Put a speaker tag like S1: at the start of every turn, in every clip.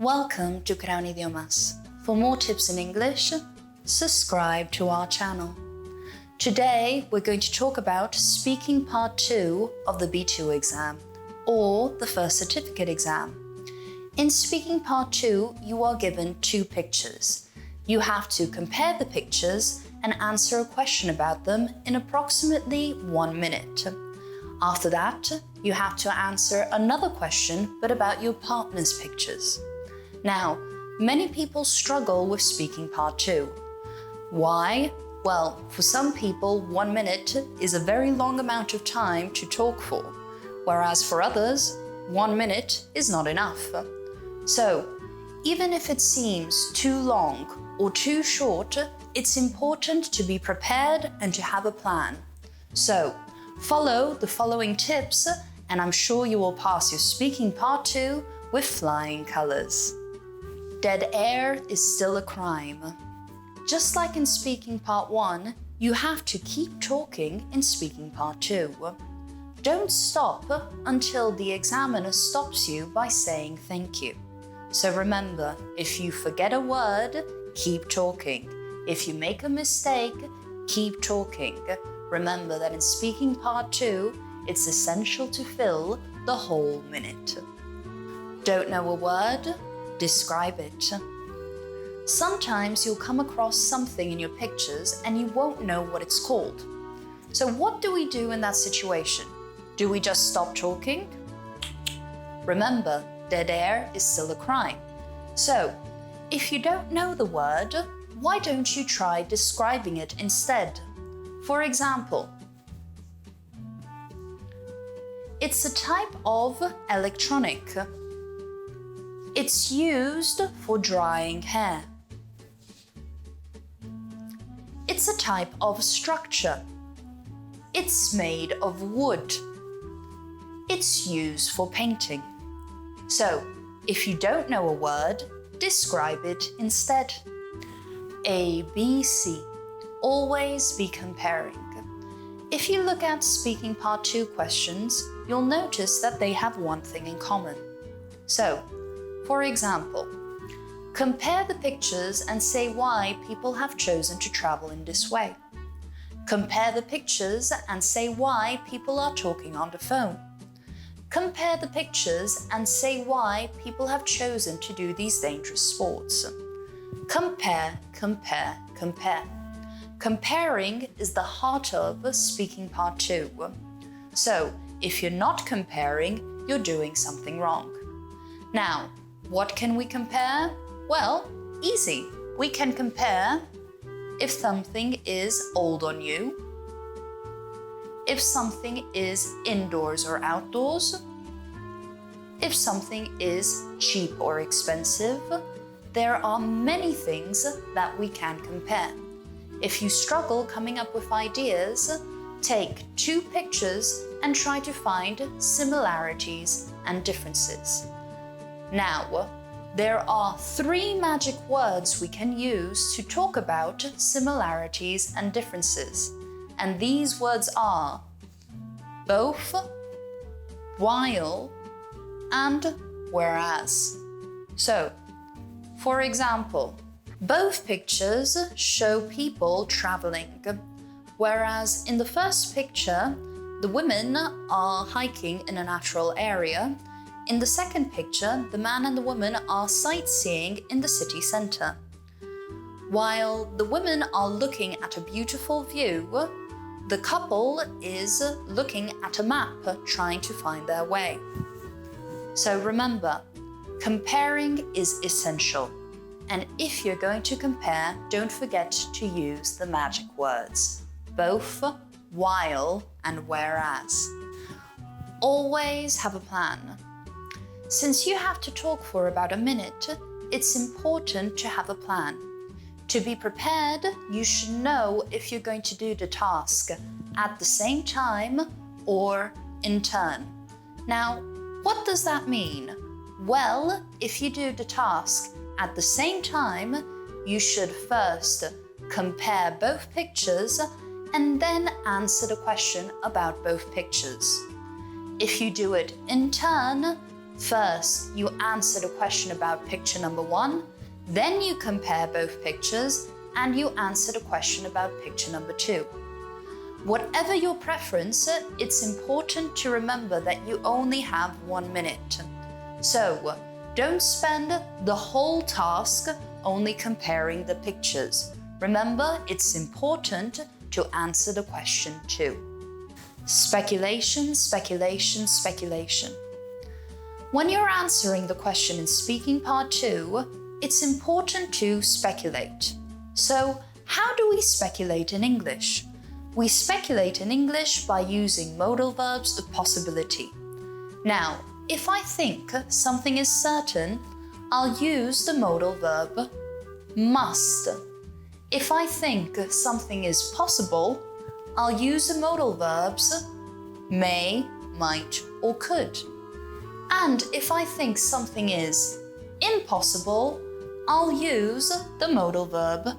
S1: Welcome to Gran Idiomas. For more tips in English, subscribe to our channel. Today, we're going to talk about speaking part 2 of the B2 exam, or the first certificate exam. In speaking part 2, you are given 2 pictures. You have to compare the pictures and answer a question about them in approximately 1 minute. After that, you have to answer another question, but about your partner's pictures. Now, many people struggle with speaking part 2. Why? Well, for some people, 1 minute is a very long amount of time to talk for, whereas for others, 1 minute is not enough. So, even if it seems too long or too short, it's important to be prepared and to have a plan. So, follow the following tips, and I'm sure you will pass your speaking part 2 with flying colors. Dead air is still a crime. Just like in speaking part 1, you have to keep talking in speaking part 2. Don't stop until the examiner stops you by saying thank you. So remember, if you forget a word, keep talking. If you make a mistake, keep talking. Remember that in speaking part 2, it's essential to fill the whole minute. Don't know a word? Describe it. Sometimes you'll come across something in your pictures and you won't know what it's called. So what do we do in that situation? Do we just stop talking? Remember, dead air is still a crime. So, if you don't know the word, why don't you try describing it instead? For example, it's a type of electronic. It's used for drying hair. It's a type of structure. It's made of wood. It's used for painting. So, if you don't know a word, describe it instead. A, B, C. Always be comparing. If you look at speaking part 2 questions, you'll notice that they have one thing in common. So, for example, compare the pictures and say why people have chosen to travel in this way. Compare the pictures and say why people are talking on the phone. Compare the pictures and say why people have chosen to do these dangerous sports. Compare, compare, compare. Comparing is the heart of speaking part 2. So, if you're not comparing, you're doing something wrong. Now, what can we compare? Well, easy. We can compare if something is old on you, if something is indoors or outdoors, if something is cheap or expensive. There are many things that we can compare. If you struggle coming up with ideas, take 2 pictures and try to find similarities and differences. Now, there are 3 magic words we can use to talk about similarities and differences. And these words are both, while, and whereas. So, for example, both pictures show people traveling, whereas in the first picture, the women are hiking in a natural area. In the second picture, the man and the woman are sightseeing in the city center. While the women are looking at a beautiful view, the couple is looking at a map trying to find their way. So remember, comparing is essential. And if you're going to compare, don't forget to use the magic words, both, while, and whereas. Always have a plan. Since you have to talk for about a minute, it's important to have a plan. To be prepared, you should know if you're going to do the task at the same time or in turn. Now, what does that mean? Well, if you do the task at the same time, you should first compare both pictures and then answer the question about both pictures. If you do it in turn, First, you answer the question about picture number 1, then you compare both pictures, and you answer the question about picture number 2. Whatever your preference, it's important to remember that you only have 1 minute. So, don't spend the whole task only comparing the pictures. Remember, it's important to answer the question too. Speculation, speculation, speculation. When you're answering the question in speaking part 2, it's important to speculate. So, how do we speculate in English? We speculate in English by using modal verbs of possibility. Now, if I think something is certain, I'll use the modal verb must. If I think something is possible, I'll use the modal verbs may, might, or could. And if I think something is impossible, I'll use the modal verb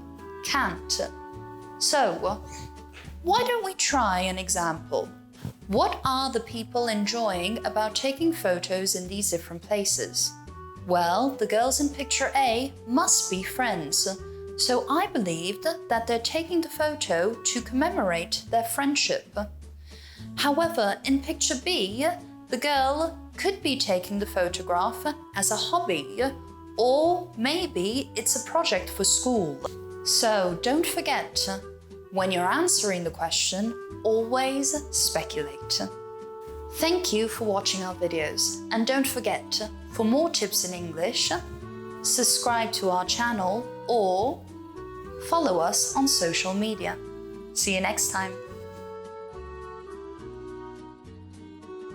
S1: can't. So, why don't we try an example? What are the people enjoying about taking photos in these different places? Well, the girls in picture A must be friends, so I believed that they're taking the photo to commemorate their friendship. However, in picture B, the girl could be taking the photograph as a hobby, or maybe it's a project for school. So don't forget, when you're answering the question, always speculate. Thank you for watching our videos, and don't forget, for more tips in English, subscribe to our channel or follow us on social media. See you next time.